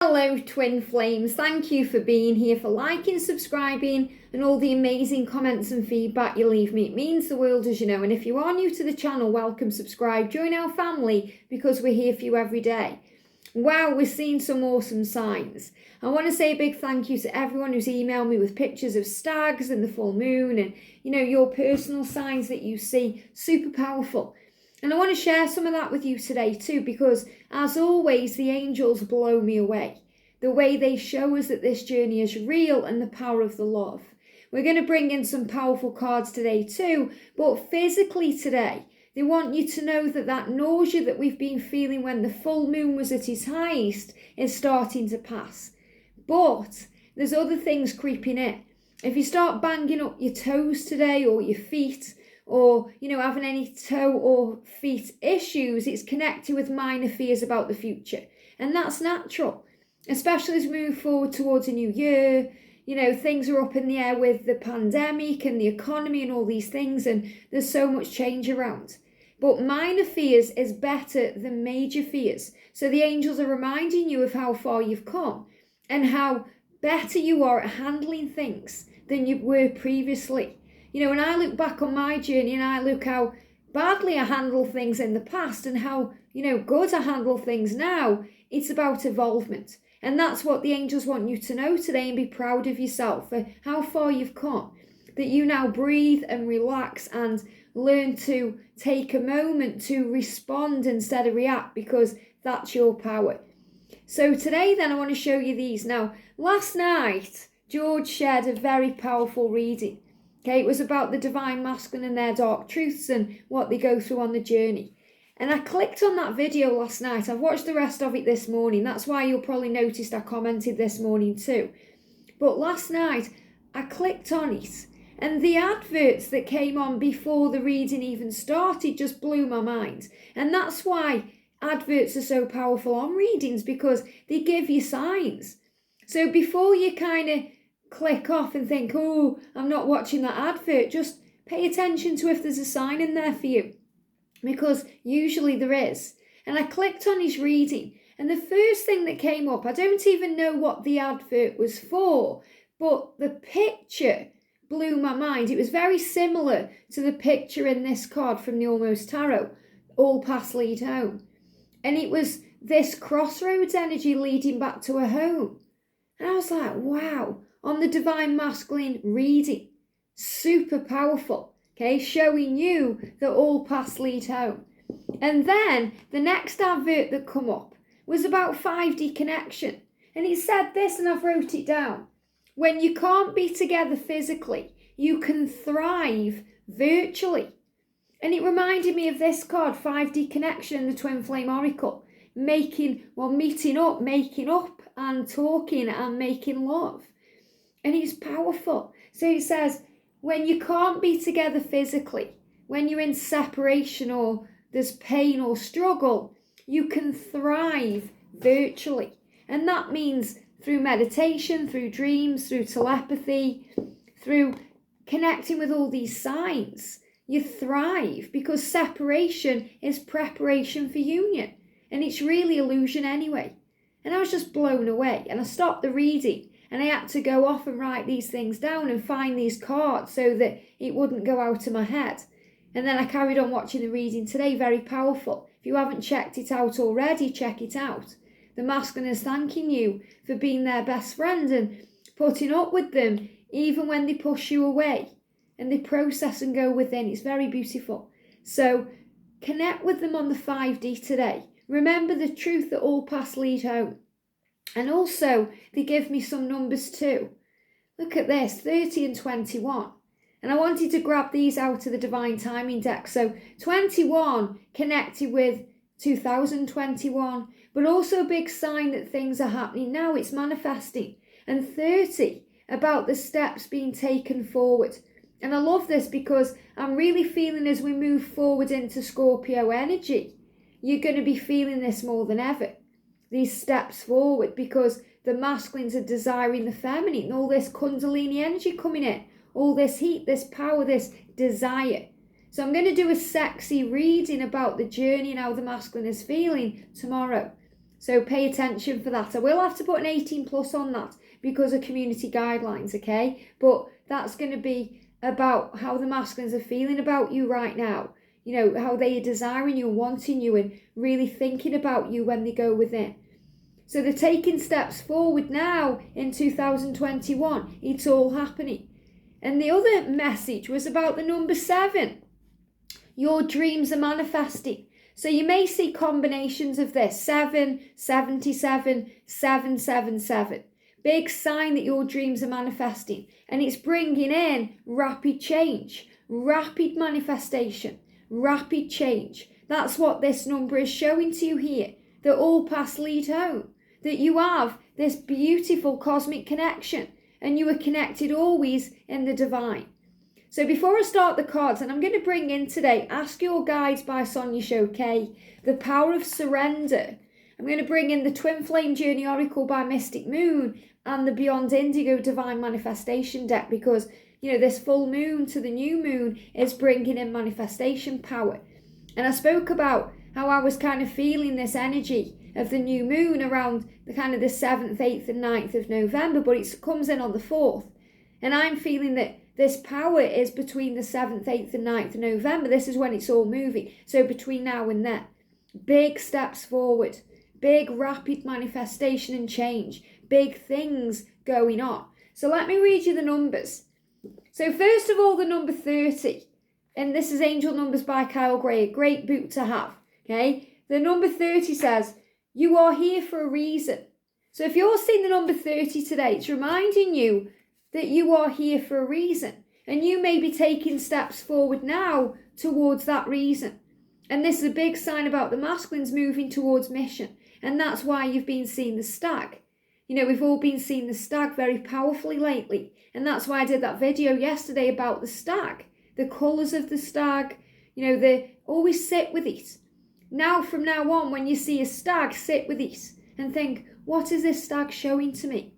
Hello twin flames, thank you for being here, for liking, subscribing and all the amazing comments and feedback you leave me. It means the world, as you know, and if you are new to the channel, welcome, subscribe, join our family because we're here for you every day. Wow, we're seeing some awesome signs. I want to say a big thank you to everyone who's emailed me with pictures of stags and the full moon and your personal signs that you see. Super powerful. And I want to share some of that with you today too, because as always, the angels blow me away. The way they show us that this journey is real and the power of the love. We're going to bring in some powerful cards today too, but physically today, they want you to know that that nausea that we've been feeling when the full moon was at its highest is starting to pass. But there's other things creeping in. If you start banging up your toes today or your feet, or having any toe or feet issues, it's connected with minor fears about the future. And that's natural, especially as we move forward towards a new year. Things are up in the air with the pandemic and the economy and all these things, and there's so much change around. But minor fears is better than major fears. So the angels are reminding you of how far you've come and how better you are at handling things than you were previously. When I look back on my journey and I look how badly I handled things in the past and how, good I handle things now, it's about evolvement. And that's what the angels want you to know today, and be proud of yourself for how far you've come. That you now breathe and relax and learn to take a moment to respond instead of react, because that's your power. So today then I want to show you these. Now, last night, George shared a very powerful reading. Okay, it was about the divine masculine and their dark truths and what they go through on the journey. And I clicked on that video last night. I've watched the rest of it this morning. That's why you'll probably noticed I commented this morning too. But last night, I clicked on it. And the adverts that came on before the reading even started just blew my mind. And that's why adverts are so powerful on readings, because they give you signs. So before you kind of click off and think, oh, I'm not watching that advert, just pay attention to if there's a sign in there for you, because usually there is. And I clicked on his reading, and the first thing that came up, I don't even know what the advert was for, but the picture blew my mind. It was very similar to the picture in this card from the Almost Tarot, All Paths Lead Home. And it was this crossroads energy leading back to a home. And I was like, wow, on the divine masculine reading, super powerful, okay, showing you that all paths lead home. And then the next advert that come up was about 5D connection, and it said this, and I've wrote it down: when you can't be together physically, you can thrive virtually. And it reminded me of this card, 5D connection, the twin flame oracle, meeting up, making up and talking and making love. And it's powerful. So it says, when you can't be together physically, when you're in separation or there's pain or struggle, you can thrive virtually. And that means through meditation, through dreams, through telepathy, through connecting with all these signs. You thrive, because separation is preparation for union. And it's really illusion anyway. And I was just blown away. And I stopped the reading. And I had to go off and write these things down and find these cards so that it wouldn't go out of my head. And then I carried on watching the reading today. Very powerful. If you haven't checked it out already, check it out. The masculine is thanking you for being their best friend and putting up with them even when they push you away. And they process and go within. It's very beautiful. So connect with them on the 5D today. Remember the truth that all paths lead home. And also, they give me some numbers too. Look at this, 30 and 21. And I wanted to grab these out of the Divine Timing deck. So 21 connected with 2021, but also a big sign that things are happening now. It's manifesting. And 30 about the steps being taken forward. And I love this because I'm really feeling as we move forward into Scorpio energy, you're going to be feeling this more than ever. These steps forward, because the masculines are desiring the feminine, and all this kundalini energy coming in, all this heat, this power, this desire. So I'm going to do a sexy reading about the journey and how the masculine is feeling tomorrow. So pay attention for that. I will have to put an 18 plus on that because of community guidelines, okay? But that's going to be about how the masculines are feeling about you right now. You know, how they are desiring you and wanting you and really thinking about you when they go within. So they're taking steps forward now in 2021. It's all happening. And the other message was about the number 7. Your dreams are manifesting. So you may see combinations of this, 7, 77, 777. Big sign that your dreams are manifesting. And it's bringing in rapid change, rapid manifestation, rapid change. That's what this number is showing to you here, that all paths lead home, that you have this beautiful cosmic connection and you are connected always in the divine. So before I start the cards, and I'm going to bring in today, Ask Your Guides by Sonia Choquet, The Power of Surrender. I'm going to bring in the Twin Flame Journey Oracle by Mystic Moon and the Beyond Indigo Divine Manifestation deck, because, you know, this full moon to the new moon is bringing in manifestation power. And I spoke about how I was kind of feeling this energy of the new moon around the kind of the 7th, 8th and 9th of November, but it comes in on the 4th. And I'm feeling that this power is between the 7th, 8th and 9th of November. This is when it's all moving. So between now and then, big steps forward, big rapid manifestation and change, big things going on. So let me read you the numbers. So first of all, the number 30. And this is Angel Numbers by Kyle Gray, a great book to have. Okay, the number 30 says, you are here for a reason. So if you're seeing the number 30 today, it's reminding you that you are here for a reason. And you may be taking steps forward now towards that reason. And this is a big sign about the masculines moving towards mission. And that's why you've been seeing the stag. You know, we've all been seeing the stag very powerfully lately. And that's why I did that video yesterday about the stag. The colours of the stag, you know, they always sit with it. Now, from now on, when you see a stag, sit with it and think, what is this stag showing to me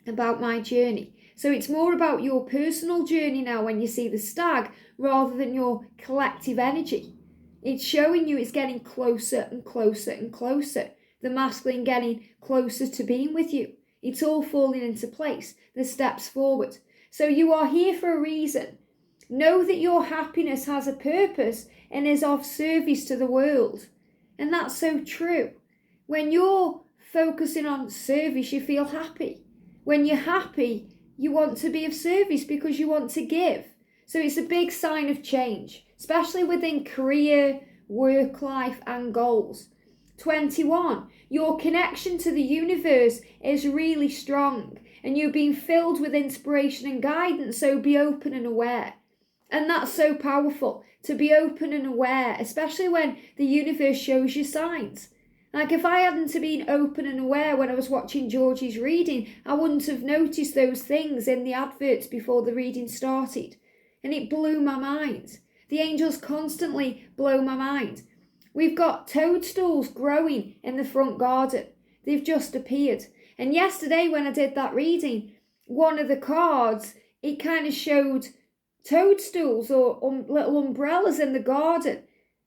about my journey? So it's more about your personal journey now when you see the stag rather than your collective energy. It's showing you it's getting closer and closer and closer. The masculine getting closer to being with you. It's all falling into place. The steps forward. So you are here for a reason. Know that your happiness has a purpose and is of service to the world. And that's so true. When you're focusing on service, you feel happy. When you're happy, you want to be of service because you want to give. So it's a big sign of change, especially within career, work life and goals. 21, your connection to the universe is really strong and you're being filled with inspiration and guidance, so be open and aware. And that's so powerful, to be open and aware, especially when the universe shows you signs. Like if I hadn't been open and aware when I was watching Georgie's reading, I wouldn't have noticed those things in the adverts before the reading started. And it blew my mind. The angels constantly blow my mind. We've got toadstools growing in the front garden. They've just appeared. And yesterday when I did that reading, one of the cards, it kind of showed toadstools or little umbrellas in the garden.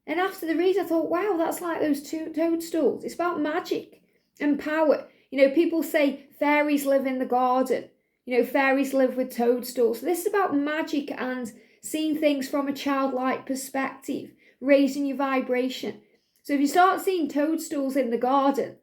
And after the read, I thought, wow, that's like those two toadstools. It's about magic and power. You know, people say fairies live in the garden. You know, fairies live with toadstools. This is about magic and seeing things from a childlike perspective, raising your vibration. So if you start seeing toadstools in the garden,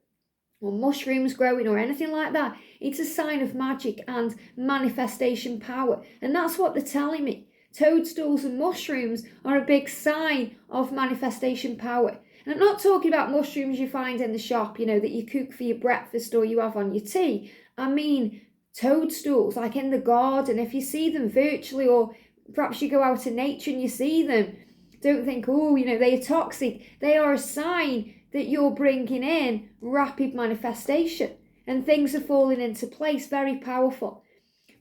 or mushrooms growing or anything like that, it's a sign of magic and manifestation power. And that's what they're telling me. Toadstools and mushrooms are a big sign of manifestation power. And I'm not talking about mushrooms you find in the shop, you know, that you cook for your breakfast or you have on your tea. I mean toadstools, like in the garden. If you see them virtually, or perhaps you go out in nature and you see them, don't think, oh, you know, they are toxic. They are a sign that you're bringing in rapid manifestation and things are falling into place. Very powerful.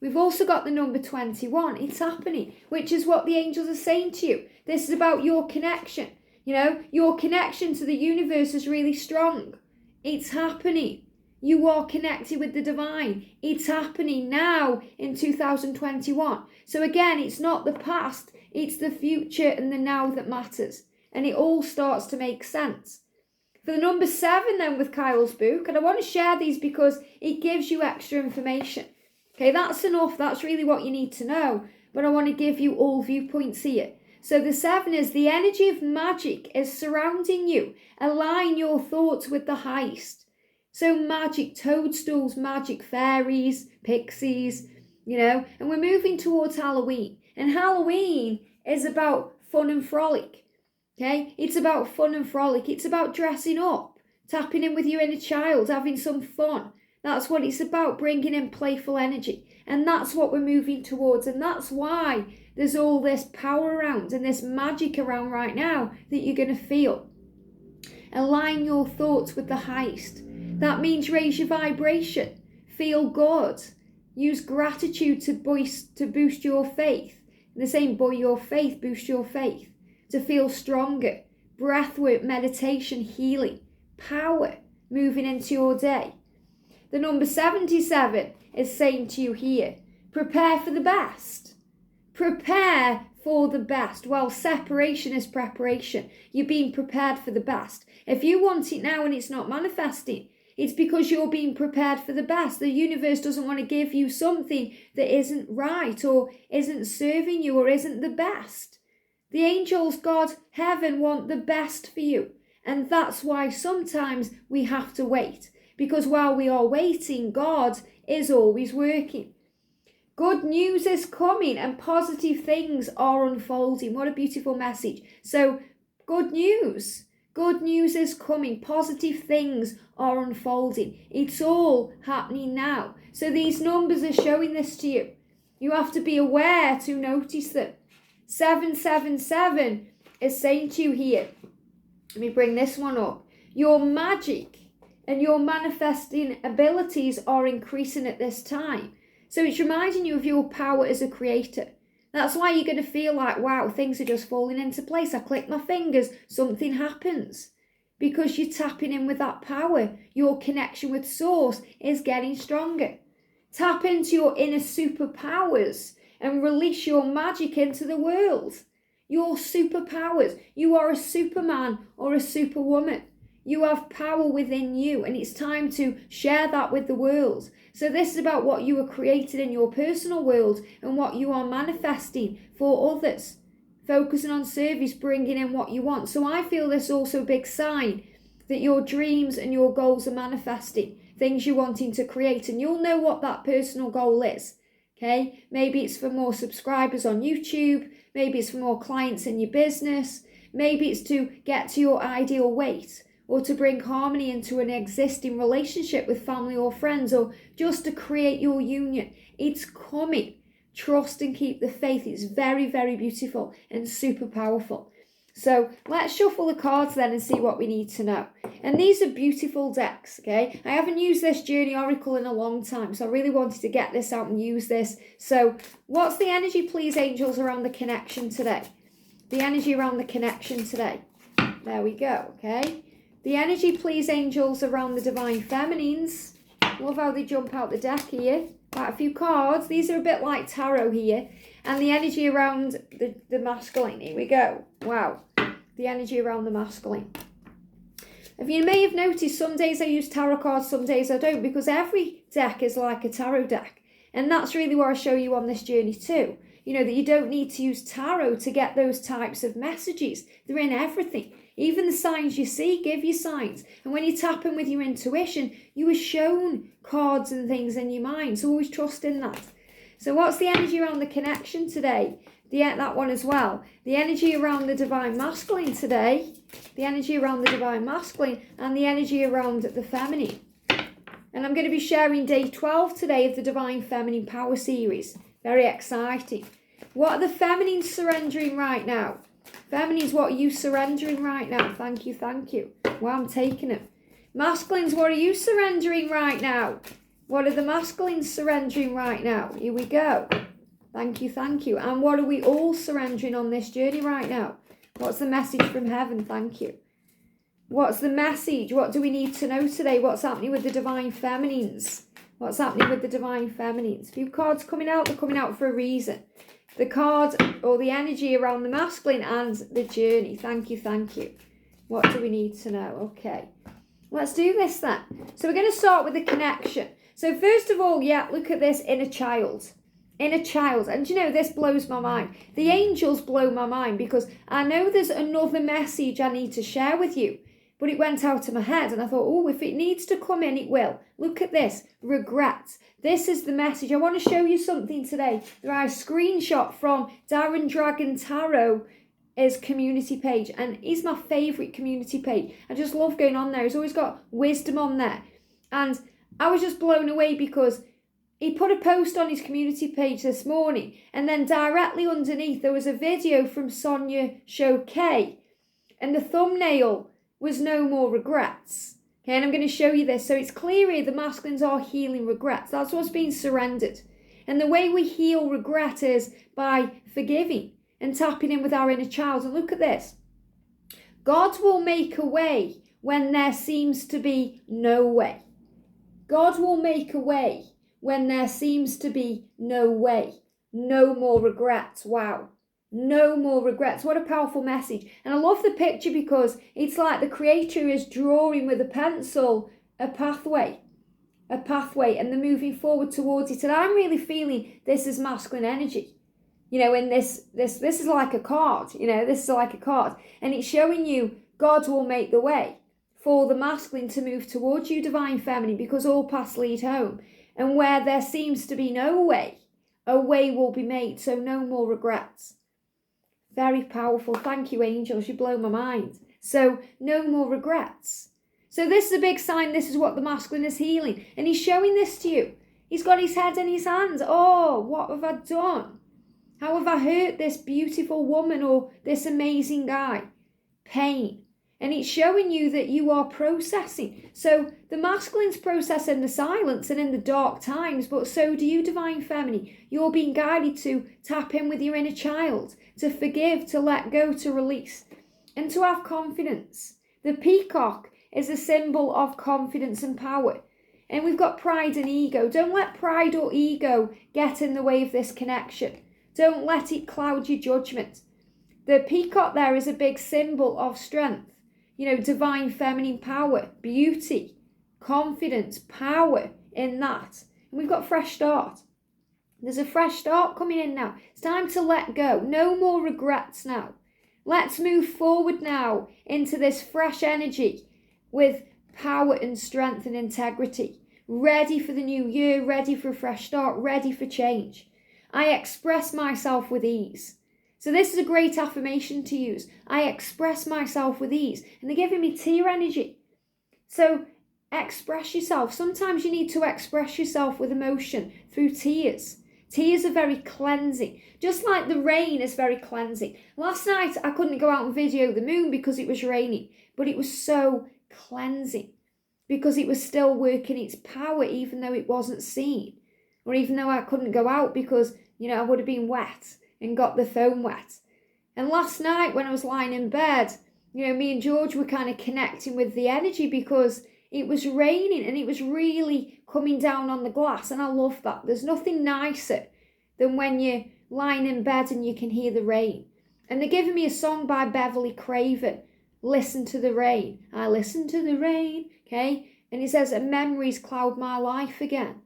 We've also got the number 21. It's happening, which is what the angels are saying to you. This is about your connection. You know, your connection to the universe is really strong. It's happening. You are connected with the divine. It's happening now in 2021. So again, it's not the past, it's the future and the now that matters. And it all starts to make sense. For the number 7 then with Kyle's book, and I want to share these because it gives you extra information. Okay, that's enough. That's really what you need to know. But I want to give you all viewpoints here. So the 7 is the energy of magic is surrounding you. Align your thoughts with the highest. So magic toadstools, magic fairies, pixies, and we're moving towards Halloween. And Halloween is about fun and frolic. Okay, it's about fun and frolic. It's about dressing up, tapping in with your inner child, having some fun. That's what it's about, bringing in playful energy. And that's what we're moving towards. And that's why there's all this power around and this magic around right now that you're going to feel. Align your thoughts with the highest. That means raise your vibration. Feel good. Use gratitude to boost your faith. And the same, boy, your faith, boost your faith. To feel stronger. Breathwork, meditation, healing. Power moving into your day. The number 77 is saying to you here, prepare for the best. Prepare for the best. Well, separation is preparation. You're being prepared for the best. If you want it now and it's not manifesting, it's because you're being prepared for the best. The universe doesn't want to give you something that isn't right or isn't serving you or isn't the best. The angels, God, heaven want the best for you. And that's why sometimes we have to wait. Because while we are waiting, God is always working. Good news is coming and positive things are unfolding. What a beautiful message. So, good news. Good news is coming. Positive things are unfolding. It's all happening now. So these numbers are showing this to you. You have to be aware to notice them. 777 is saying to you here. Let me bring this one up. Your magic and your manifesting abilities are increasing at this time. So it's reminding you of your power as a creator. That's why you're going to feel like, wow, things are just falling into place. I click my fingers, something happens. Because you're tapping in with that power. Your connection with source is getting stronger. Tap into your inner superpowers and release your magic into the world. Your superpowers. You are a superman or a superwoman. You have power within you, and it's time to share that with the world. So this is about what you were created in your personal world and what you are manifesting for others. Focusing on service, bringing in what you want. So I feel this also a big sign that your dreams and your goals are manifesting. Things you're wanting to create, and you'll know what that personal goal is. Okay, maybe it's for more subscribers on YouTube. Maybe it's for more clients in your business. Maybe it's to get to your ideal weight, or to bring harmony into an existing relationship with family or friends, or just to create your union. It's coming. Trust and keep the faith. It's very, very beautiful and super powerful. So let's shuffle the cards then and see what we need to know. And these are beautiful decks, okay? I haven't used this Journey Oracle in a long time, so I really wanted to get this out and use this. So what's the energy, please, angels, around the connection today? The energy around the connection today. There we go, okay? The energy, please, angels, around the divine feminines. Love how they jump out the deck here. Quite a few cards. These are a bit like tarot here. And the energy around the masculine. Here we go. Wow. The energy around the masculine. If you may have noticed, some days I use tarot cards, some days I don't, because every deck is like a tarot deck. And that's really what I show you on this journey too. You know, that you don't need to use tarot to get those types of messages. They're in everything. Even the signs you see, give you signs. And when you tap in with your intuition, you are shown cards and things in your mind. So always trust in that. So what's the energy around the connection today? That one as well. The energy around the divine masculine today. The energy around the divine masculine. And the energy around the feminine. And I'm going to be sharing day 12 today of the Divine Feminine Power Series. Very exciting. What are the feminines surrendering right now? Feminines, what are you surrendering right now? Thank you, thank you. Well, I'm taking it. Masculines, what are you surrendering right now? What are the masculines surrendering right now? Here we go. Thank you, thank you. And what are we all surrendering on this journey right now? What's the message from heaven? Thank you. What's the message? What do we need to know today? What's happening with the divine feminines? What's happening with the divine feminines? A few cards coming out. They're coming out for a reason. The cards or the energy around the masculine and the journey. Thank you, thank you. What do we need to know? Okay, let's do this then. So we're going to start with the connection. So first of all, yeah, look at this inner child. Inner child. And you know, this blows my mind. The angels blow my mind because I know there's another message I need to share with you. But it went out of my head and I thought, oh, if it needs to come in, it will. Look at this. Regrets. This is the message. I want to show you something today that I screenshot from Darren Dragon Tarot, his community page. And he's my favourite community page. I just love going on there. He's always got wisdom on there. And I was just blown away because he put a post on his community page this morning. And then directly underneath, there was a video from Sonia Choquet. And the thumbnail was no more regrets. Okay, and I'm going to show you this. So it's clear here the masculines are healing regrets. That's what's being surrendered. And the way we heal regret is by forgiving and tapping in with our inner child. And look at this. God will make a way when there seems to be no way. God will make a way when there seems to be no way. No more regrets. Wow. No more regrets. What a powerful message. And I love the picture because it's like the creator is drawing with a pencil a pathway, and they're moving forward towards it. And I'm really feeling this is masculine energy. You know, in this is like a card, you know, this is like a card. And it's showing you God will make the way for the masculine to move towards you, divine feminine, because all paths lead home. And where there seems to be no way, a way will be made. So no more regrets. Very powerful. Thank you, angels. You blow my mind. So no more regrets. So this is a big sign. This is what the masculine is healing. And he's showing this to you. He's got his head in his hands. Oh, what have I done? How have I hurt this beautiful woman or this amazing guy? Pain. And it's showing you that you are processing. So the masculine's process in the silence and in the dark times, but so do you, divine feminine. You're being guided to tap in with your inner child, to forgive, to let go, to release, and to have confidence. The peacock is a symbol of confidence and power. And we've got pride and ego. Don't let pride or ego get in the way of this connection. Don't let it cloud your judgment. The peacock there is a big symbol of strength. You know, divine feminine power, beauty, confidence, power in that. And we've got fresh start. There's a fresh start coming in now. It's time to let go. No more regrets now. Let's move forward now into this fresh energy with power and strength and integrity. Ready for the new year, ready for a fresh start, ready for change. I express myself with ease. So this is a great affirmation to use. I express myself with ease. And they're giving me tear energy. So express yourself. Sometimes you need to express yourself with emotion through tears. Tears are very cleansing. Just like the rain is very cleansing. Last night I couldn't go out and video the moon because it was raining. But it was so cleansing. Because it was still working its power even though it wasn't seen. Or even though I couldn't go out because, you know, I would have been wet and got the phone wet. And last night when I was lying in bed, you know, me and George were kind of connecting with the energy because it was raining and it was really coming down on the glass. And I love that. There's nothing nicer than when you're lying in bed and you can hear the rain. And they're giving me a song by Beverly Craven, Listen to the Rain. I listen to the rain, okay? And it says, memories cloud my life again.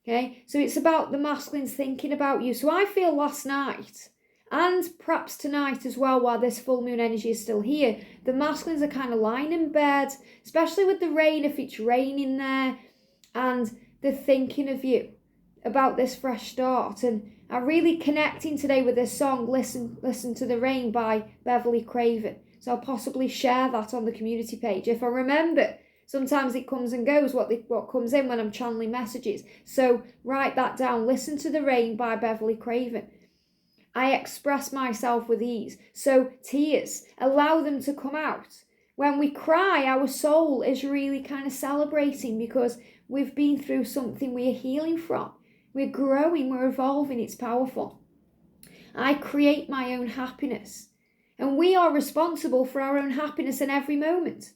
Okay, so it's about the masculines thinking about you. So I feel last night, and perhaps tonight as well, while this full moon energy is still here, the masculines are kind of lying in bed, especially with the rain, if it's raining there, and they're thinking of you, about this fresh start. And I'm really connecting today with this song, Listen to the Rain by Beverly Craven. So I'll possibly share that on the community page if I remember. Sometimes it comes and goes, what comes in when I'm channeling messages. So write that down. Listen to the Rain by Beverly Craven. I express myself with ease. So tears, allow them to come out. When we cry, our soul is really kind of celebrating because we've been through something we are healing from. We're growing, we're evolving, it's powerful. I create my own happiness. And we are responsible for our own happiness in every moment.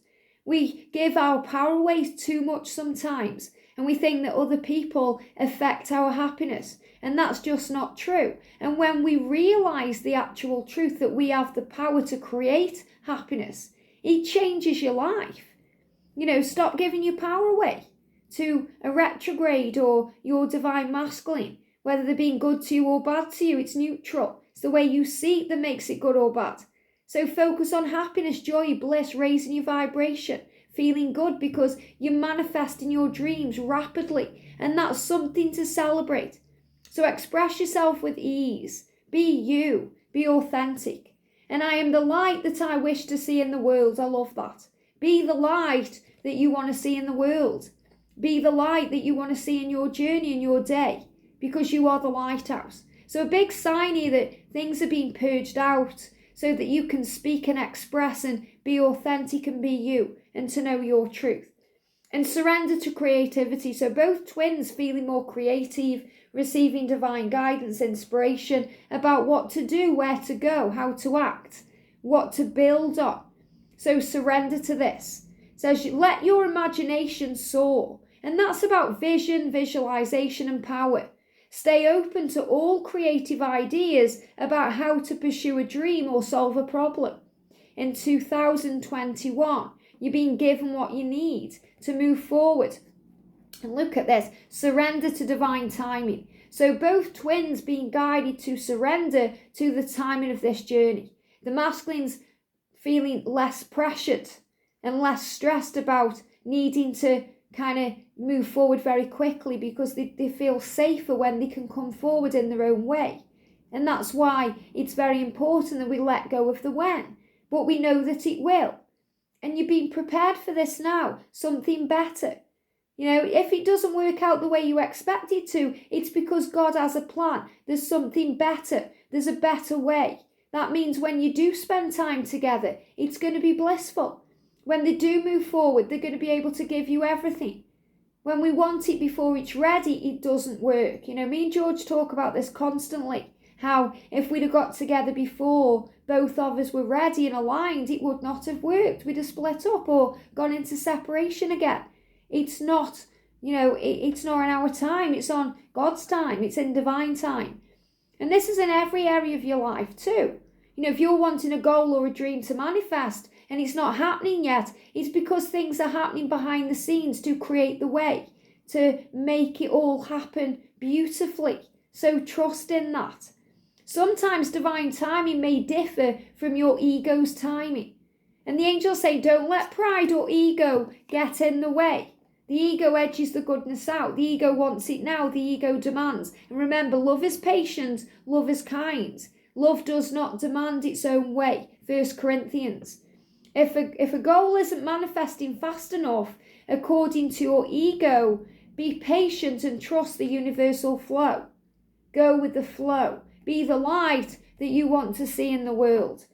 We give our power away too much sometimes, and we think that other people affect our happiness, and that's just not true. And when we realize the actual truth that we have the power to create happiness, It changes your life. Stop giving your power away to a retrograde or your divine masculine, whether they're being good to you or bad to you. It's neutral. It's the way you see it that makes it good or bad. So focus on happiness, joy, bliss, raising your vibration, feeling good because you're manifesting your dreams rapidly, and that's something to celebrate. So express yourself with ease. Be you. Be authentic. And I am the light that I wish to see in the world. I love that. Be the light that you want to see in the world. Be the light that you want to see in your journey, in your day, because you are the lighthouse. So a big sign here that things are being purged out so that you can speak and express and be authentic and be you and to know your truth. And surrender to creativity. So both twins feeling more creative, receiving divine guidance, inspiration about what to do, where to go, how to act, what to build on. So surrender to this. It says, let your imagination soar. And that's about vision, visualization, and power. Stay open to all creative ideas about how to pursue a dream or solve a problem. In 2021, you're being given what you need to move forward. And look at this, surrender to divine timing. So both twins being guided to surrender to the timing of this journey. The masculines feeling less pressured and less stressed about needing to kind of move forward very quickly because they feel safer when they can come forward in their own way. And that's why it's very important that we let go of the when, but we know that it will. And you're being prepared for this now, something better. If it doesn't work out the way you expect it to, it's because God has a plan. There's something better. There's a better way. That means when you do spend time together, it's going to be blissful. When they do move forward, they're going to be able to give you everything. When we want it before it's ready, it doesn't work. Me and George talk about this constantly. How if we'd have got together before both of us were ready and aligned, it would not have worked. We'd have split up or gone into separation again. It's not, it's not in our time. It's on God's time. It's in divine time. And this is in every area of your life too. If you're wanting a goal or a dream to manifest and it's not happening yet, it's because things are happening behind the scenes to create the way, to make it all happen beautifully. So trust in that. Sometimes divine timing may differ from your ego's timing. And the angels say, don't let pride or ego get in the way. The ego edges the goodness out. The ego wants it now. The ego demands. And remember, love is patient. Love is kind. Love does not demand its own way. 1 Corinthians. If a goal isn't manifesting fast enough, according to your ego, be patient and trust the universal flow. Go with the flow. Be the light that you want to see in the world.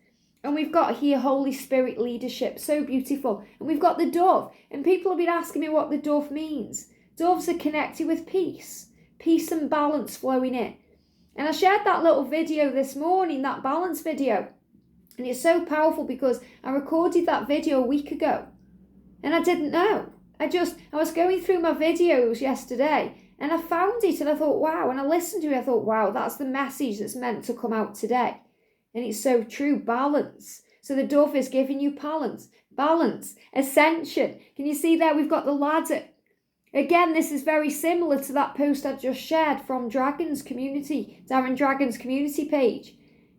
And we've got here Holy Spirit leadership, so beautiful. And we've got the dove. And people have been asking me what the dove means. Doves are connected with peace and balance flowing in. And I shared that little video this morning, that balance video. And it's so powerful because I recorded that video a week ago. And I didn't know. I was going through my videos yesterday and I found it and I thought, wow. And I listened to it, I thought, wow, that's the message that's meant to come out today. And it's so true, balance. So the dove is giving you balance, ascension. Can you see there? We've got the ladder. Again, this is very similar to that post I just shared from Dragon's community, Darren Dragon's community page.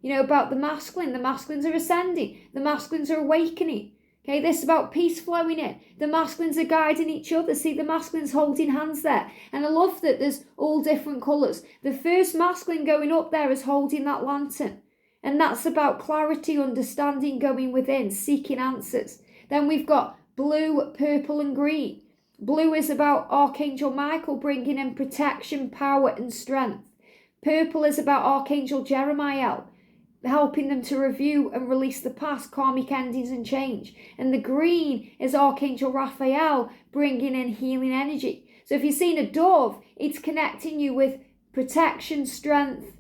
About the masculine. The masculines are ascending. The masculines are awakening. Okay, this is about peace flowing in. The masculines are guiding each other. See the masculines holding hands there. And I love that there's all different colours. The first masculine going up there is holding that lantern. And that's about clarity, understanding, going within, seeking answers. Then we've got blue, purple and green. Blue is about Archangel Michael bringing in protection, power and strength. Purple is about Archangel Jeremiah, helping them to review and release the past, karmic endings and change. And the green is Archangel Raphael bringing in healing energy. So if you've seen a dove, it's connecting you with protection, strength,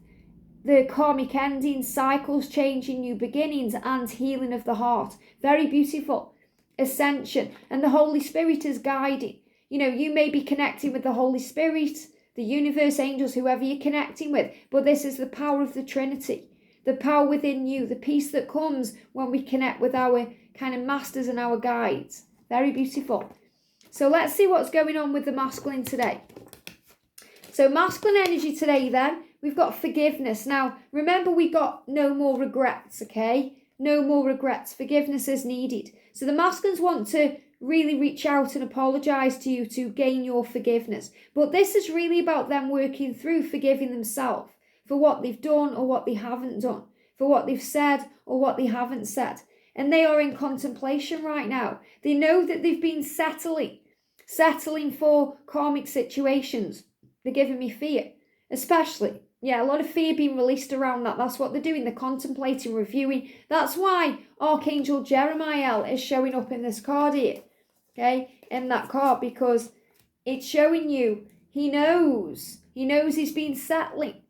the karmic endings, cycles, changing, new beginnings, and healing of the heart. Very beautiful. Ascension. And the Holy Spirit is guiding. You may be connecting with the Holy Spirit, the universe, angels, whoever you're connecting with. But this is the power of the Trinity. The power within you, the peace that comes when we connect with our kind of masters and our guides. Very beautiful. So let's see what's going on with the masculine today. So masculine energy today then, we've got forgiveness. Now, remember we got no more regrets, okay? No more regrets. Forgiveness is needed. So the masculines want to really reach out and apologise to you to gain your forgiveness. But this is really about them working through forgiving themselves for what they've done or what they haven't done, for what they've said or what they haven't said. And they are in contemplation right now. They know that they've been settling for karmic situations. They're giving me fear, especially. Yeah, a lot of fear being released around that. That's what they're doing. They're contemplating, reviewing. That's why Archangel Jeremiah is showing up in this card here. Okay, in that card, because it's showing you he knows he's been settling,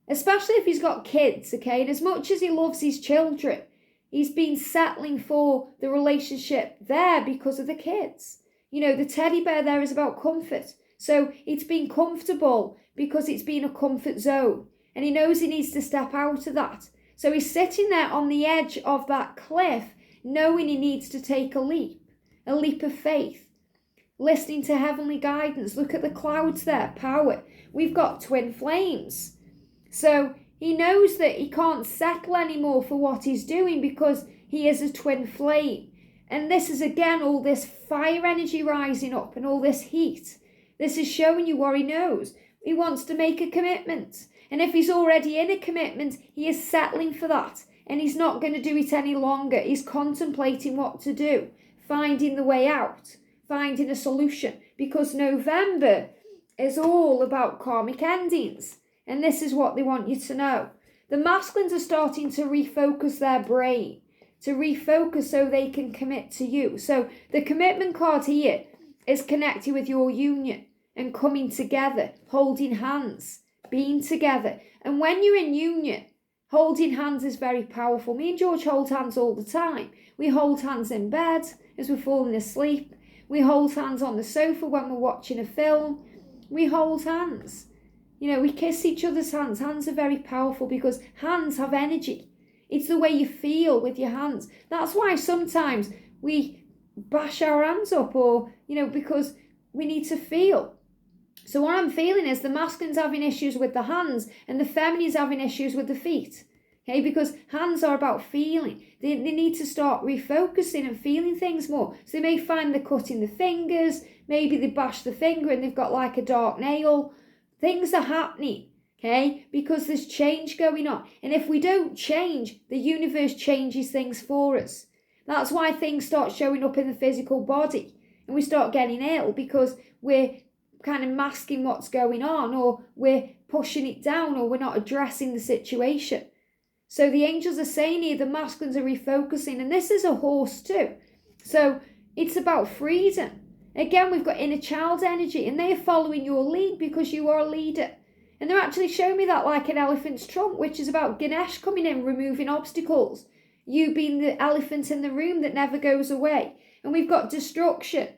especially if he's got kids. Okay, and as much as he loves his children, he's been settling for the relationship there because of the kids. You know, the teddy bear there is about comfort. So it's been comfortable because it's been a comfort zone. And he knows he needs to step out of that. So he's sitting there on the edge of that cliff, knowing he needs to take a leap of faith, listening to heavenly guidance. Look at the clouds there, power. We've got twin flames. So he knows that he can't settle anymore for what he's doing because he is a twin flame. And this is again all this fire energy rising up and all this heat. This is showing you what he knows. He wants to make a commitment. And if he's already in a commitment, he is settling for that. And he's not going to do it any longer. He's contemplating what to do, finding the way out, finding a solution. Because November is all about karmic endings. And this is what they want you to know. The masculines are starting to refocus their brain, to refocus so they can commit to you. So the commitment card here is connected with your union and coming together, holding hands, being together. And when you're in union, holding hands is very powerful. Me and George hold hands all the time. We hold hands in bed as we're falling asleep. We hold hands on the sofa when we're watching a film. We hold hands. You know, we kiss each other's hands. Hands are very powerful because hands have energy. It's the way you feel with your hands. That's why sometimes we bash our hands up, or, you know, because we need to feel. So what I'm feeling is the masculine's having issues with the hands and the feminine's having issues with the feet. Okay, because hands are about feeling. They need to start refocusing and feeling things more. So they may find they're cutting the fingers, maybe they bash the finger and they've got like a dark nail. Things are happening, okay, because there's change going on. And if we don't change, the universe changes things for us. That's why things start showing up in the physical body and we start getting ill, because we're kind of masking what's going on, or we're pushing it down, or we're not addressing the situation. So the angels are saying here the masculines are refocusing, and this is a horse too. So it's about freedom. Again, we've got inner child energy, and they are following your lead because you are a leader. And they're actually showing me that like an elephant's trunk, which is about Ganesh coming in, removing obstacles. You being the elephant in the room that never goes away. And we've got destruction.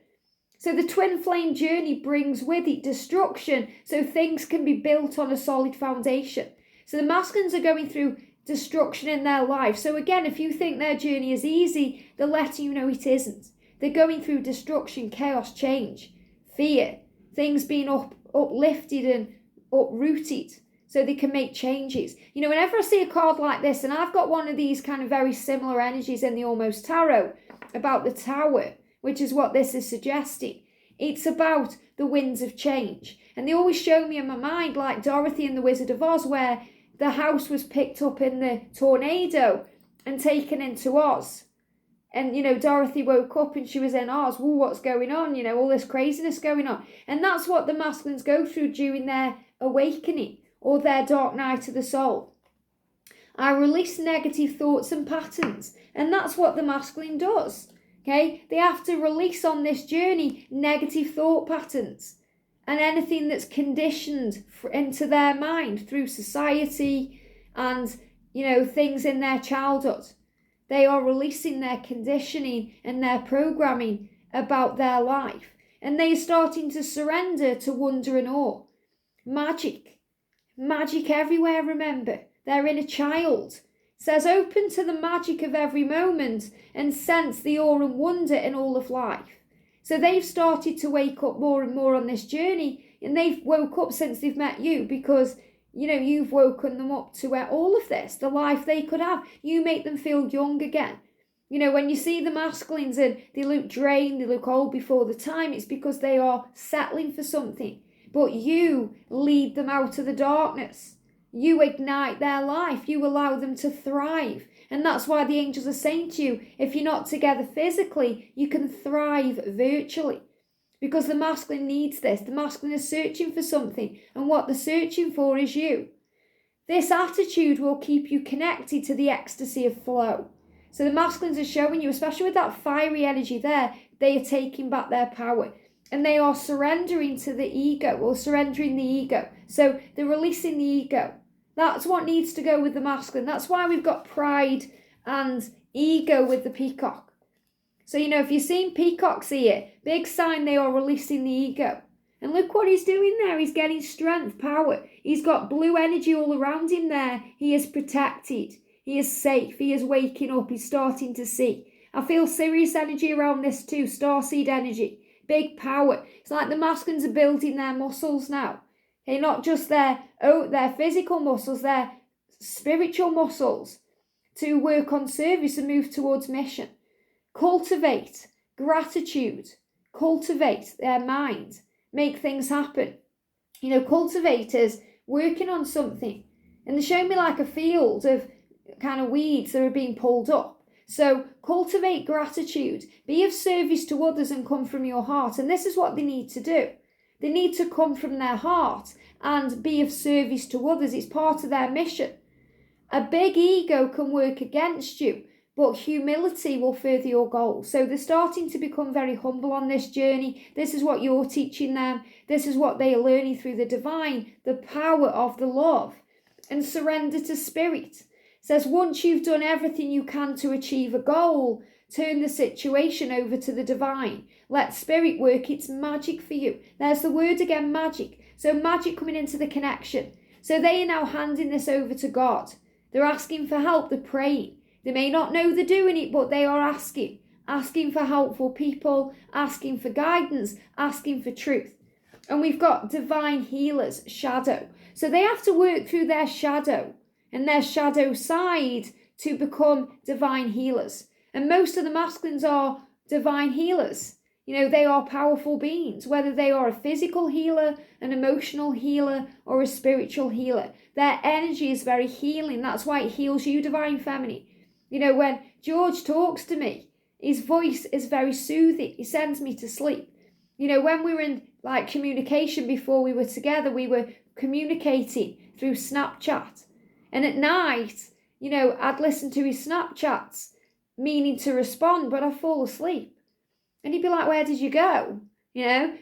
So the twin flame journey brings with it destruction, so things can be built on a solid foundation. So the masculines are going through destruction in their life. So again, if you think their journey is easy, they're letting you know it isn't. They're going through destruction, chaos, change, fear, things being uplifted and uprooted so they can make changes. You know, whenever I see a card like this, and I've got one of these kind of very similar energies in the Almost Tarot about the Tower, which is what this is suggesting. It's about the winds of change. And they always show me in my mind, like Dorothy in The Wizard of Oz, where the house was picked up in the tornado and taken into Oz. And, you know, Dorothy woke up and she was in Oz. Whoa, what's going on? You know, all this craziness going on. And that's what the masculines go through during their awakening or their dark night of the soul. I release negative thoughts and patterns. And that's what the masculine does. Okay? They have to release on this journey negative thought patterns and anything that's conditioned into their mind through society and, you know, things in their childhood. They are releasing their conditioning and their programming about their life. And they are starting to surrender to wonder and awe. Magic. Magic everywhere, remember. They're in a child. Says open to the magic of every moment and sense the awe and wonder in all of life. So they've started to wake up more and more on this journey, and they've woke up since they've met you because, you've woken them up to all of this, the life they could have. You make them feel young again. When you see the masculines and they look drained, they look old before the time, it's because they are settling for something. But you lead them out of the darkness. You ignite their life. You allow them to thrive. And that's why the angels are saying to you, if you're not together physically, you can thrive virtually. Because the masculine needs this. The masculine is searching for something. And what they're searching for is you. This attitude will keep you connected to the ecstasy of flow. So the masculines are showing you, especially with that fiery energy there, they are taking back their power. And they are surrendering to the ego, or surrendering the ego. So they're releasing the ego. That's what needs to go with the masculine. That's why we've got pride and ego with the peacock. So, if you've seen peacocks here, big sign they are releasing the ego. And look what he's doing there. He's getting strength, power. He's got blue energy all around him there. He is protected. He is safe. He is waking up. He's starting to see. I feel Sirius energy around this too. Starseed energy. Big power. It's like the masculines are building their muscles now. Okay, not just their physical muscles, their spiritual muscles to work on service and move towards mission. Cultivate gratitude. Cultivate their mind. Make things happen. Cultivators working on something. And they show me like a field of kind of weeds that are being pulled up. So cultivate gratitude, be of service to others and come from your heart. And this is what they need to do. They need to come from their heart and be of service to others. It's part of their mission. A big ego can work against you, but humility will further your goals. So they're starting to become very humble on this journey. This is what you're teaching them. This is what they are learning through the divine, the power of the love, and surrender to spirit. Says once you've done everything you can to achieve a goal, turn the situation over to the divine. Let spirit work its magic for you. There's the word again, magic. So magic coming into the connection. So they are now handing this over to God. They're asking for help. They're praying. They may not know they're doing it, but they are asking for helpful people, asking for guidance, asking for truth. And we've got divine healers, shadow. So they have to work through their shadow and their shadow side to become divine healers. And most of the masculines are divine healers. They are powerful beings, whether they are a physical healer, an emotional healer, or a spiritual healer. Their energy is very healing. That's why it heals you, divine feminine. When George talks to me, his voice is very soothing. He sends me to sleep. When we were in communication before we were together, we were communicating through Snapchat. And at night, I'd listen to his Snapchats, meaning to respond, but I'd fall asleep. And he'd be like, where did you go?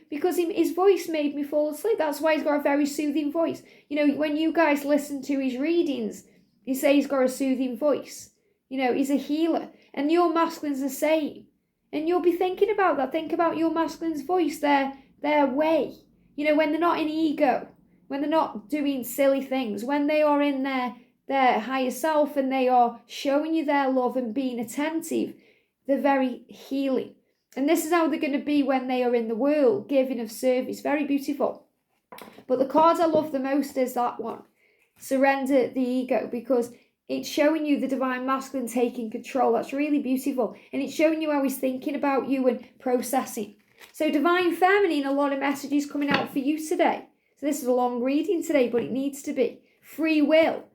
Because his voice made me fall asleep. That's why he's got a very soothing voice. When you guys listen to his readings, you say he's got a soothing voice. He's a healer. And your masculine's the same. And you'll be thinking about that. Think about your masculine's voice, their way. When they're not in ego, when they're not doing silly things, when they are in their higher self and they are showing you their love and being attentive, they're very healing. And this is how they're going to be when they are in the world, giving of service. Very beautiful. But the card I love the most is that one. Surrender the ego, because it's showing you the divine masculine taking control. That's really beautiful. And it's showing you how he's thinking about you and processing. So divine feminine, a lot of messages coming out for you today. So this is a long reading today, but it needs to be. Free will.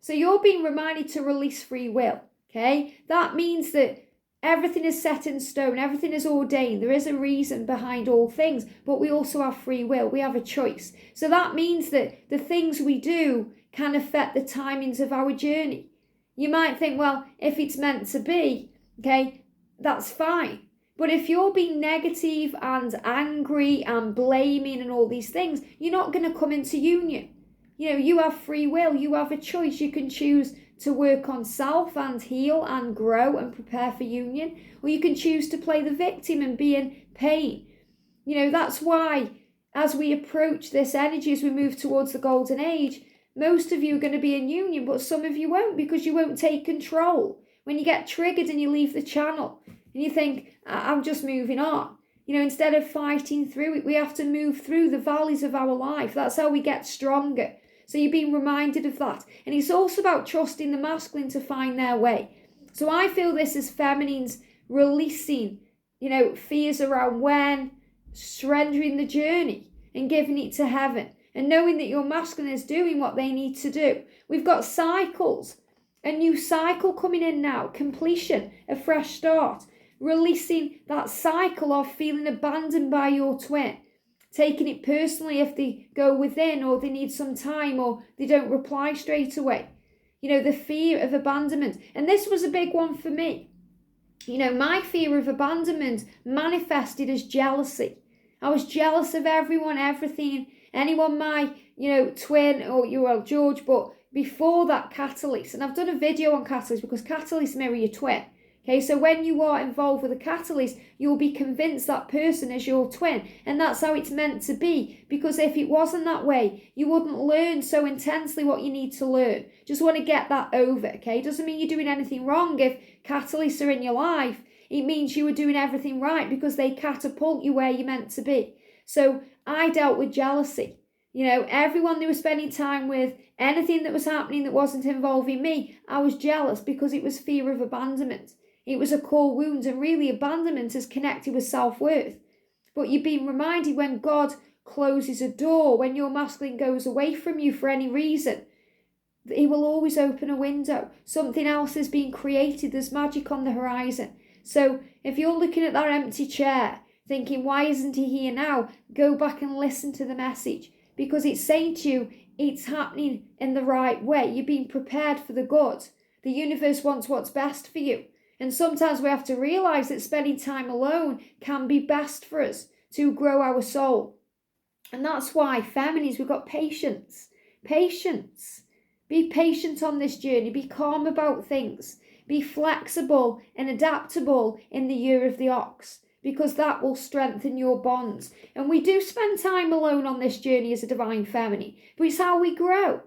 So you're being reminded to release free will. Okay? That means that everything is set in stone. Everything is ordained. There is a reason behind all things, but we also have free will. We have a choice. So that means that the things we do can affect the timings of our journey. You might think, well, if it's meant to be, okay, that's fine. But if you're being negative and angry and blaming and all these things, you're not going to come into union. You have free will. You have a choice. You can choose to work on self and heal and grow and prepare for union, or you can choose to play the victim and be in pain. That's why as we approach this energy, as we move towards the golden age, Most of you are going to be in union, but some of you won't, because you won't take control. When you get triggered and you leave the channel and you think, I'm just moving on. Instead of fighting through it, we have to move through the valleys of our life. That's how we get stronger. So you're being reminded of that. And it's also about trusting the masculine to find their way. So I feel this is feminines releasing, fears around when, surrendering the journey and giving it to heaven. And knowing that your masculine is doing what they need to do. We've got cycles. A new cycle coming in now. Completion. A fresh start. Releasing that cycle of feeling abandoned by your twin. Taking it personally if they go within, or they need some time, or they don't reply straight away. The fear of abandonment. And this was a big one for me. My fear of abandonment manifested as jealousy. I was jealous of everyone, everything, anyone, my, twin or George, but before that, catalyst. And I've done a video on catalyst because catalysts mirror your twin. Okay, so when you are involved with a catalyst, you'll be convinced that person is your twin. And that's how it's meant to be. Because if it wasn't that way, you wouldn't learn so intensely what you need to learn. Just want to get that over, okay? Doesn't mean you're doing anything wrong. If catalysts are in your life, it means you were doing everything right because they catapult you where you're meant to be. So I dealt with jealousy. Everyone they were spending time with, anything that was happening that wasn't involving me, I was jealous because it was fear of abandonment. It was a core wound, and really abandonment is connected with self-worth. But you've been reminded when God closes a door, when your masculine goes away from you for any reason, he will always open a window. Something else is being created. There's magic on the horizon. So if you're looking at that empty chair, thinking, why isn't he here now? Go back and listen to the message, because it's saying to you, it's happening in the right way. You're being prepared for the good. The universe wants what's best for you. And sometimes we have to realize that spending time alone can be best for us to grow our soul. And that's why, feminines, we've got patience. Patience. Be patient on this journey. Be calm about things. Be flexible and adaptable in the year of the ox, because that will strengthen your bonds. And we do spend time alone on this journey as a divine feminine, but it's how we grow.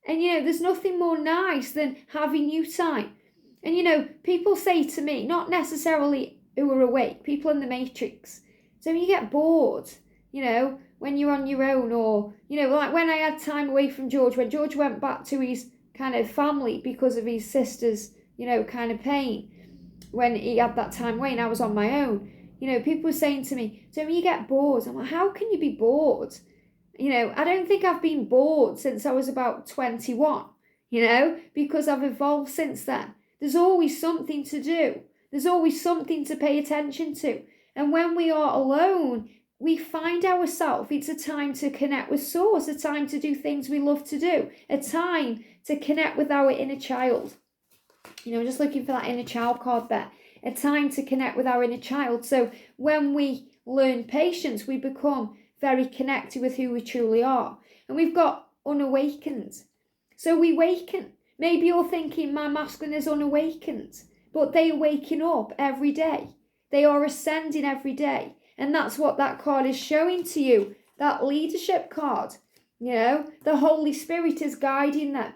And there's nothing more nice than having you time. And people say to me, not necessarily who are awake, people in the matrix, so you get bored, when you're on your own, or, like when I had time away from George, when George went back to his kind of family because of his sister's, kind of pain, when he had that time away and I was on my own, people were saying to me, so you get bored. I'm like, how can you be bored? I don't think I've been bored since I was about 21, because I've evolved since then. There's always something to do. There's always something to pay attention to. And when we are alone, we find ourselves. It's a time to connect with Source, a time to do things we love to do, a time to connect with our inner child. I'm just looking for that inner child card there. A time to connect with our inner child. So when we learn patience, we become very connected with who we truly are. And we've got unawakened. So we waken. Maybe you're thinking, my masculine is unawakened, but they are waking up every day. They are ascending every day. And that's what that card is showing to you, that leadership card. The Holy Spirit is guiding them.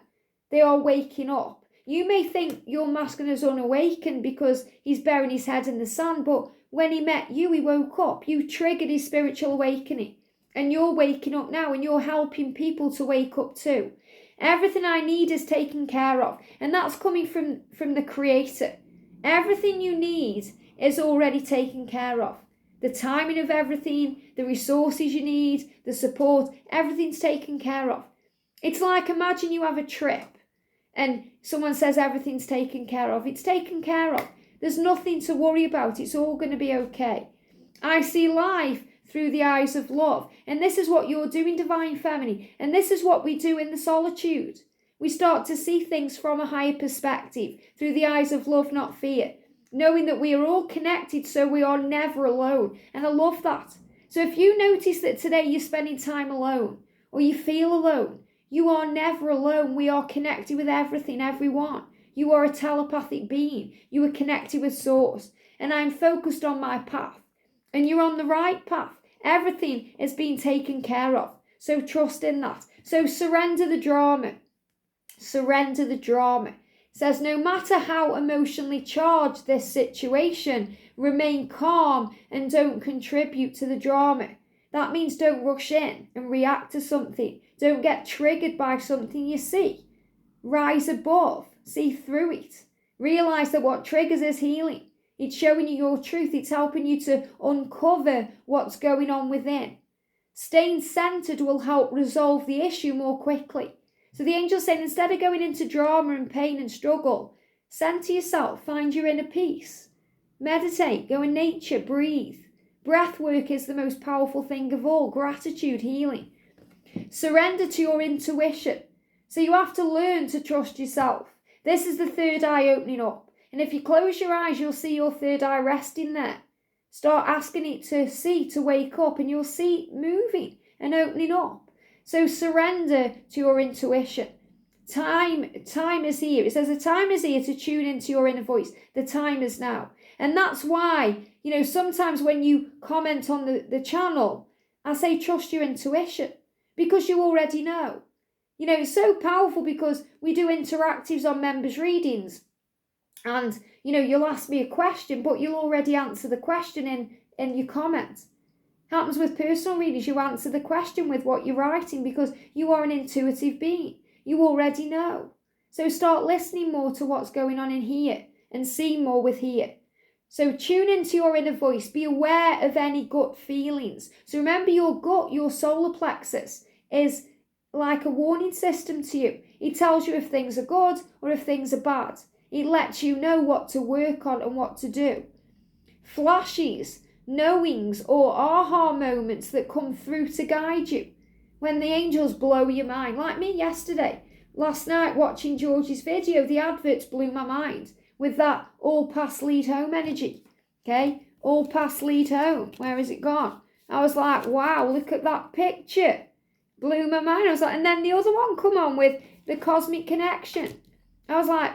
They are waking up. You may think your masculine is unawakened because he's burying his head in the sand, but when he met you, he woke up. You triggered his spiritual awakening. And you're waking up now, and you're helping people to wake up too. Everything I need is taken care of. And that's coming from the Creator. Everything you need is already taken care of. The timing of everything, the resources you need, the support, everything's taken care of. It's like, imagine you have a trip and someone says everything's taken care of. It's taken care of. There's nothing to worry about. It's all going to be okay. I see life through the eyes of love. And this is what you're doing, Divine Feminine. And this is what we do in the solitude. We start to see things from a higher perspective, through the eyes of love, not fear. Knowing that we are all connected, so we are never alone. And I love that. So if you notice that today you're spending time alone, or you feel alone, you are never alone. We are connected with everything, everyone. You are a telepathic being. You are connected with Source. And I'm focused on my path. And you're on the right path. Everything is being taken care of. So trust in that. So surrender the drama. Surrender the drama. It says no matter how emotionally charged this situation, remain calm and don't contribute to the drama. That means don't rush in and react to something. Don't get triggered by something you see. Rise above. See through it. Realize that what triggers is healing. It's showing you your truth. It's helping you to uncover what's going on within. Staying centered will help resolve the issue more quickly. So the angel's saying instead of going into drama and pain and struggle, center yourself, find your inner peace. Meditate, go in nature, breathe. Breath work is the most powerful thing of all. Gratitude, healing. Surrender to your intuition. So you have to learn to trust yourself. This is the third eye opening up. And if you close your eyes, you'll see your third eye resting there. Start asking it to see, to wake up, and you'll see it moving and opening up. So surrender to your intuition. Time is here. It says the time is here to tune into your inner voice. The time is now. And that's why, sometimes when you comment on the channel, I say trust your intuition because you already know. It's so powerful because we do interactives on members' readings. And, you'll ask me a question, but you'll already answer the question in your comments. Happens with personal readings, you answer the question with what you're writing because you are an intuitive being. You already know. So start listening more to what's going on in here and see more with here. So tune into your inner voice. Be aware of any gut feelings. So remember your gut, your solar plexus, is like a warning system to you. It tells you if things are good or if things are bad. It lets you know what to work on and what to do. Flashes, knowings or aha moments that come through to guide you. When the angels blow your mind, like me yesterday. Last night watching George's video, the adverts blew my mind with that all past lead home energy. Okay, all past lead home. Where has it gone? I was like, wow, look at that picture. Blew my mind. I was like, and then the other one come on with the cosmic connection. I was like,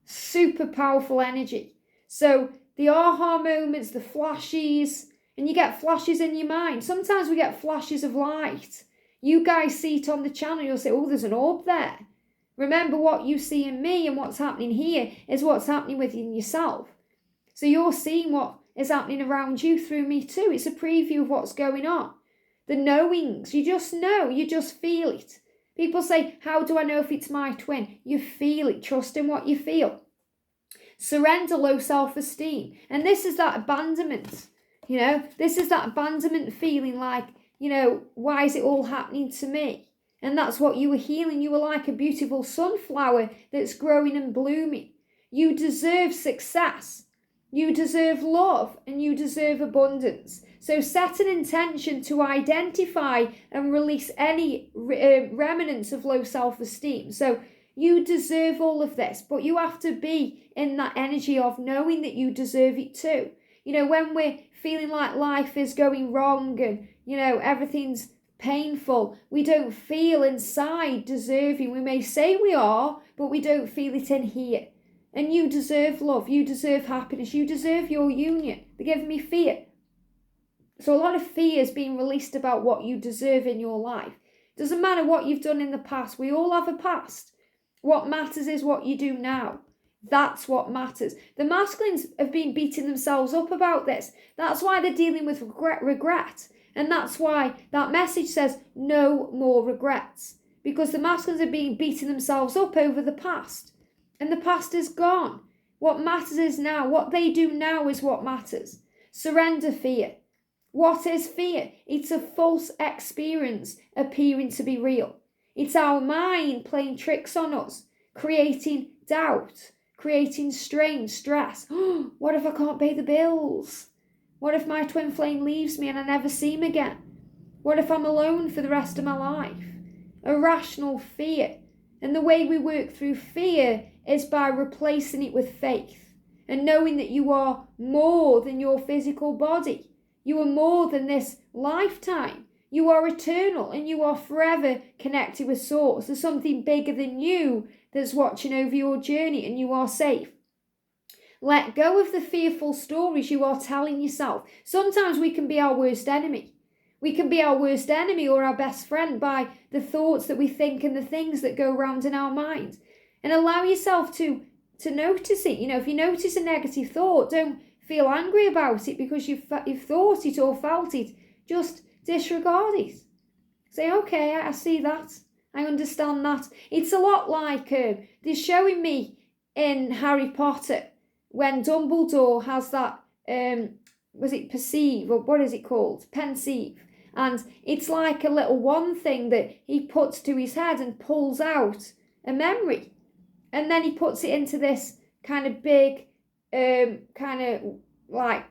super powerful energy. So the aha moments, the flashes, and you get flashes in your mind. Sometimes we get flashes of light. You guys see it on the channel, you'll say, oh, there's an orb there. Remember what you see in me and what's happening here is what's happening within yourself. So you're seeing what is happening around you through me too. It's a preview of what's going on. The knowings, you just know, you just feel it. People say, how do I know if it's my twin? You feel it, trust in what you feel. Surrender low self-esteem. And this is that abandonment, this is that abandonment feeling like, why is it all happening to me? And that's what you were healing. You were like a beautiful sunflower that's growing and blooming. You deserve success. You deserve love and you deserve abundance. So set an intention to identify and release any remnants of low self-esteem. So you deserve all of this, but you have to be in that energy of knowing that you deserve it too. When we're feeling like life is going wrong and, everything's painful, we don't feel inside deserving. We may say we are, but we don't feel it in here. And you deserve love. You deserve happiness. You deserve your union. They're giving me fear. So a lot of fear is being released about what you deserve in your life. Doesn't matter what you've done in the past. We all have a past. What matters is what you do now. That's what matters. The masculines have been beating themselves up about this. That's why they're dealing with regret. And that's why that message says no more regrets. Because the masculines are being beating themselves up over the past. And the past is gone. What matters is now. What they do now is what matters. Surrender fear. What is fear? It's a false experience appearing to be real. It's our mind playing tricks on us, creating doubt, creating strain, stress. What if I can't pay the bills? What if my twin flame leaves me and I never see him again? What if I'm alone for the rest of my life? Irrational fear. And the way we work through fear is by replacing it with faith and knowing that you are more than your physical body. You are more than this lifetime. You are eternal and you are forever connected with Source. There's something bigger than you that's watching over your journey and you are safe. Let go of the fearful stories you are telling yourself. Sometimes we can be our worst enemy. We can be our worst enemy or our best friend by the thoughts that we think and the things that go around in our mind. And allow yourself to notice it. If you notice a negative thought, don't feel angry about it because you've thought it or felt it. Just disregard it. Say, okay, I see that. I understand that. It's a lot like they're showing me in Harry Potter when Dumbledore has that, was it perceive, or what is it called? Pensieve. And it's like a little wand thing that he puts to his head and pulls out a memory. And then he puts it into this kind of big, kind of like,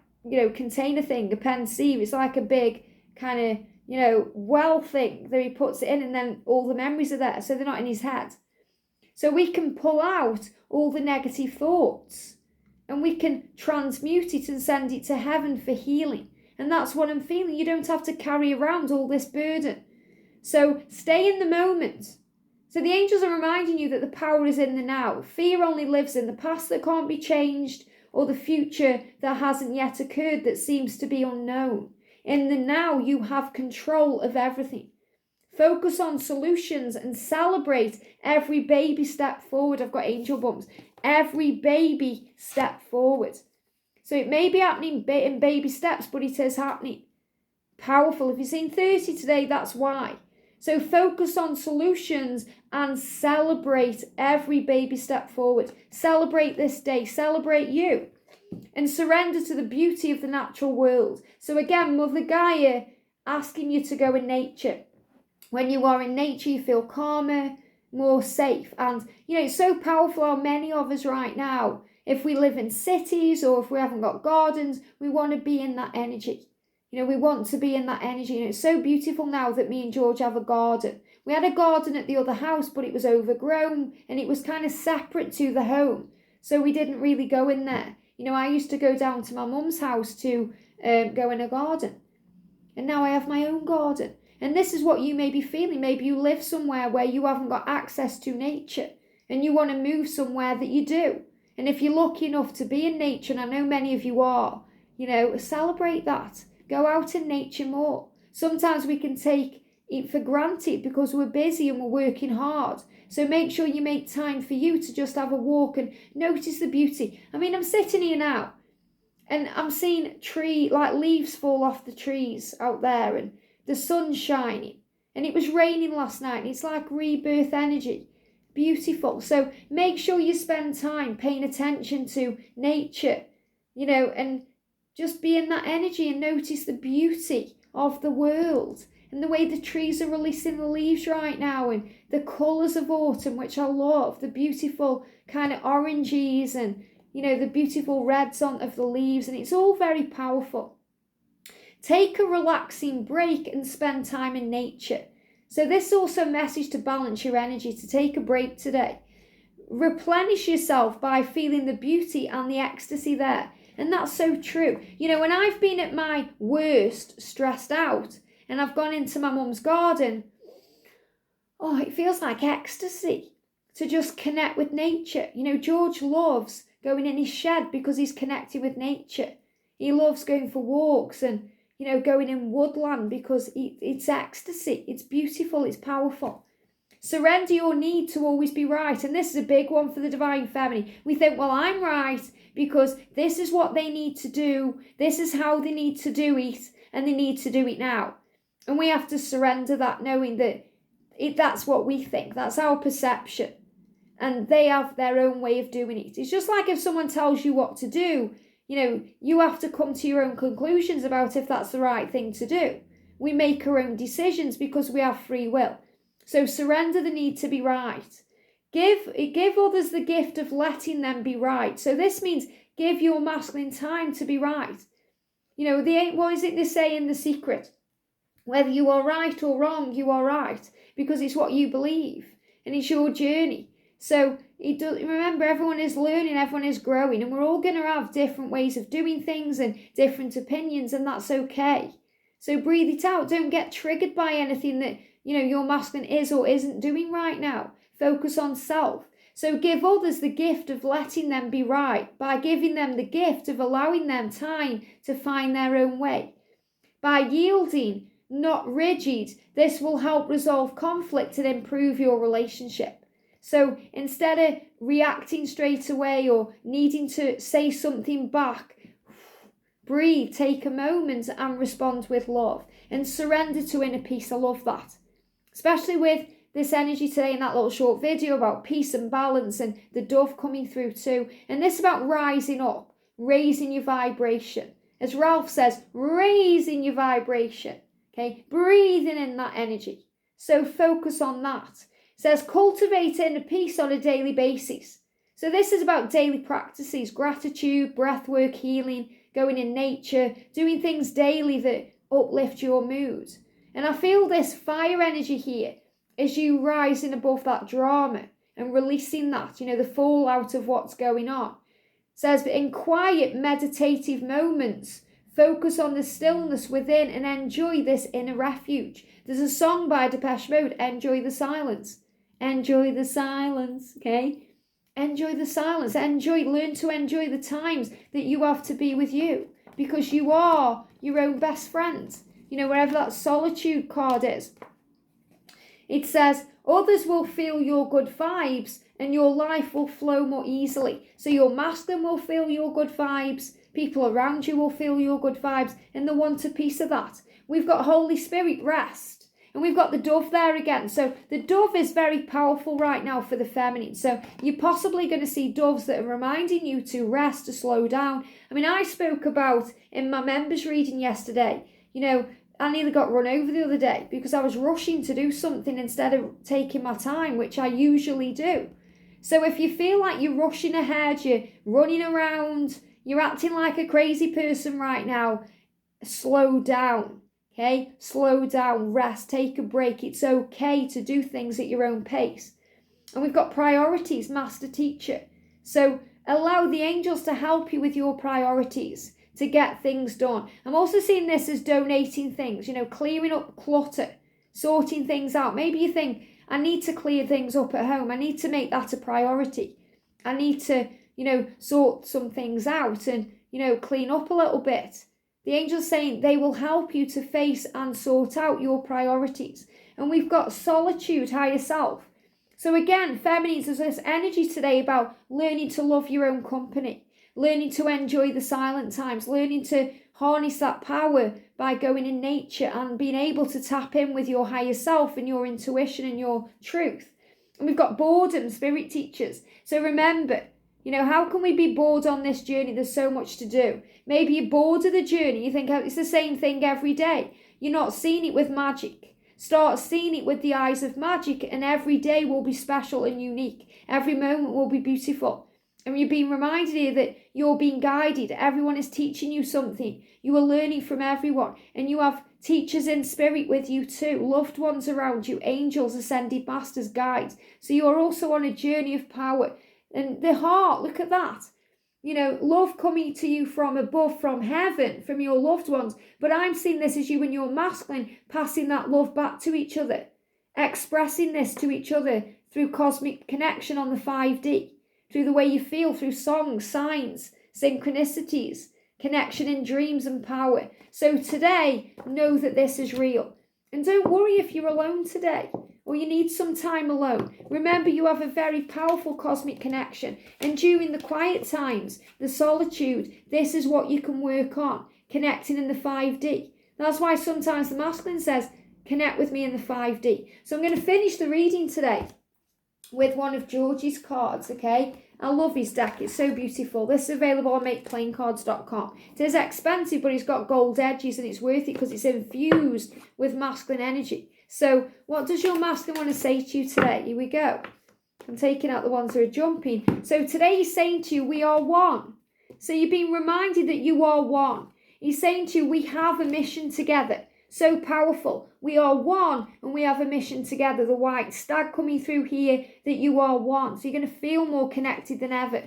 container thing, a pensieve. It's like a big kind of, well thing that he puts it in, and then all the memories are there, so they're not in his head. So we can pull out all the negative thoughts and we can transmute it and send it to heaven for healing. And that's what I'm feeling. You don't have to carry around all this burden. So stay in the moment. So the angels are reminding you that the power is in the now. Fear only lives in the past that can't be changed, or the future that hasn't yet occurred that seems to be unknown. In the now, you have control of everything. Focus on solutions and celebrate every baby step forward. I've got angel bumps. Every baby step forward. So it may be happening in baby steps, but it is happening. Powerful. If you've seen 30 today, that's why. So focus on solutions and celebrate every baby step forward. Celebrate this day. Celebrate you. And surrender to the beauty of the natural world. So again, Mother Gaia asking you to go in nature. When you are in nature, you feel calmer, more safe. And, it's so powerful how many of us right now, if we live in cities or if we haven't got gardens, we want to be in that energy. We want to be in that energy. And it's so beautiful now that me and George have a garden. We had a garden at the other house, but it was overgrown and it was kind of separate to the home. So we didn't really go in there. I used to go down to my mum's house to go in a garden. And now I have my own garden. And this is what you may be feeling. Maybe you live somewhere where you haven't got access to nature and you want to move somewhere that you do. And if you're lucky enough to be in nature, and I know many of you are, celebrate that. Go out in nature more. Sometimes we can take it for granted because we're busy and we're working hard. So make sure you make time for you to just have a walk and notice the beauty. I'm sitting here now and I'm seeing leaves fall off the trees out there and the sun's shining. And it was raining last night and it's like rebirth energy. Beautiful. So make sure you spend time paying attention to nature, and just be in that energy and notice the beauty of the world. And the way the trees are releasing the leaves right now and the colours of autumn, which I love, the beautiful kind of oranges and, the beautiful reds of the leaves. And it's all very powerful. Take a relaxing break and spend time in nature. So this is also a message to balance your energy, to take a break today. Replenish yourself by feeling the beauty and the ecstasy there. And that's so true. When I've been at my worst, stressed out, and I've gone into my mum's garden, it feels like ecstasy to just connect with nature. George loves going in his shed because he's connected with nature. He loves going for walks and, going in woodland because it's ecstasy. It's beautiful. It's powerful. Surrender your need to always be right. And this is a big one for the Divine Feminine. We think, well, I'm right because this is what they need to do. This is how they need to do it. And they need to do it now. And we have to surrender that, knowing that that's what we think. That's our perception. And they have their own way of doing it. It's just like if someone tells you what to do, you have to come to your own conclusions about if that's the right thing to do. We make our own decisions because we have free will. So surrender the need to be right. Give others the gift of letting them be right. So this means give your masculine time to be right. What is it they say in The Secret? Whether you are right or wrong, you are right because it's what you believe and it's your journey. So remember, everyone is learning, everyone is growing, and we're all going to have different ways of doing things and different opinions, and that's okay. So breathe it out. Don't get triggered by anything that, your masculine is or isn't doing right now. Focus on self. So give others the gift of letting them be right by giving them the gift of allowing them time to find their own way. By yielding not rigid. This will help resolve conflict and improve your relationship. So instead of reacting straight away or needing to say something back, breathe, take a moment and respond with love and surrender to inner peace. I love that. Especially with this energy today in that little short video about peace and balance and the dove coming through too. And this about rising up, raising your vibration. As Ralph says, raising your vibration. Okay, breathing in that energy. So focus on that. It says cultivate inner peace on a daily basis. So this is about daily practices, gratitude, breath work, healing, going in nature, doing things daily that uplift your mood. And I feel this fire energy here as you rising above that drama and releasing that, the fallout of what's going on. It says that in quiet meditative moments, focus on the stillness within and enjoy this inner refuge. There's a song by Depeche Mode, Enjoy the Silence. Enjoy the silence, okay? Enjoy the silence. Learn to enjoy the times that you have to be with you, because you are your own best friend. Wherever that solitude card is. It says, others will feel your good vibes and your life will flow more easily. So your masculine will feel your good vibes, people around you will feel your good vibes, and they want a piece of that. We've got Holy Spirit, rest, and we've got the dove there again. So the dove is very powerful right now for the feminine. So you're possibly going to see doves that are reminding you to rest, to slow down. I spoke about in my members reading yesterday, I nearly got run over the other day because I was rushing to do something instead of taking my time, which I usually do. So if you feel like you're rushing ahead, you're running around, you're acting like a crazy person right now, slow down, okay? Slow down, rest, take a break. It's okay to do things at your own pace. And we've got priorities, master teacher. So allow the angels to help you with your priorities, to get things done. I'm also seeing this as donating things, clearing up clutter, sorting things out. Maybe you think, I need to clear things up at home. I need to make that a priority. I need to, sort some things out and, clean up a little bit. The angel's saying they will help you to face and sort out your priorities. And we've got solitude, higher self. So again, feminines, there's this energy today about learning to love your own company. Learning to enjoy the silent times, learning to harness that power by going in nature and being able to tap in with your higher self and your intuition and your truth. And we've got boredom, spirit teachers. So remember, how can we be bored on this journey? There's so much to do. Maybe you're bored of the journey. You think, it's the same thing every day. You're not seeing it with magic. Start seeing it with the eyes of magic, and every day will be special and unique. Every moment will be beautiful. And you're being reminded here that you're being guided. Everyone is teaching you something. You are learning from everyone. And you have teachers in spirit with you too. Loved ones around you. Angels, ascended masters, guides. So you are also on a journey of power. And the heart, look at that. Love coming to you from above, from heaven, from your loved ones. But I'm seeing this as you and your masculine passing that love back to each other. Expressing this to each other through cosmic connection on the 5D. Through the way you feel, through songs, signs, synchronicities, connection in dreams and power. So today, know that this is real. And don't worry if you're alone today or you need some time alone. Remember, you have a very powerful cosmic connection. And during the quiet times, the solitude, this is what you can work on, connecting in the 5D. That's why sometimes the masculine says, connect with me in the 5D. So I'm going to finish the reading today with one of George's cards, okay? I love his deck. It's so beautiful. This is available on makeplaincards.com. It is expensive, but it's got gold edges and it's worth it because it's infused with masculine energy. So what does your masculine want to say to you today? Here we go. I'm taking out the ones that are jumping. So today he's saying to you, we are one. So you're being reminded that you are one. He's saying to you, we have a mission together. So powerful. We are one and we have a mission together. The white stag coming through here, that you are one. So you're going to feel more connected than ever.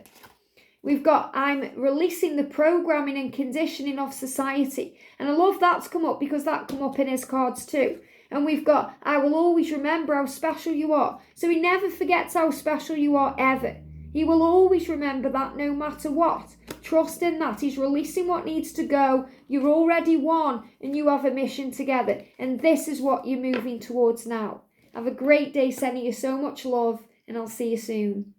We've got, I'm releasing the programming and conditioning of society. And I love that's come up because that come up in his cards too. And we've got, I will always remember how special you are. So he never forgets how special you are ever. He will always remember that no matter what. Trust in that. He's releasing what needs to go. You're already one and you have a mission together. And this is what you're moving towards now. Have a great day, sending you so much love, and I'll see you soon.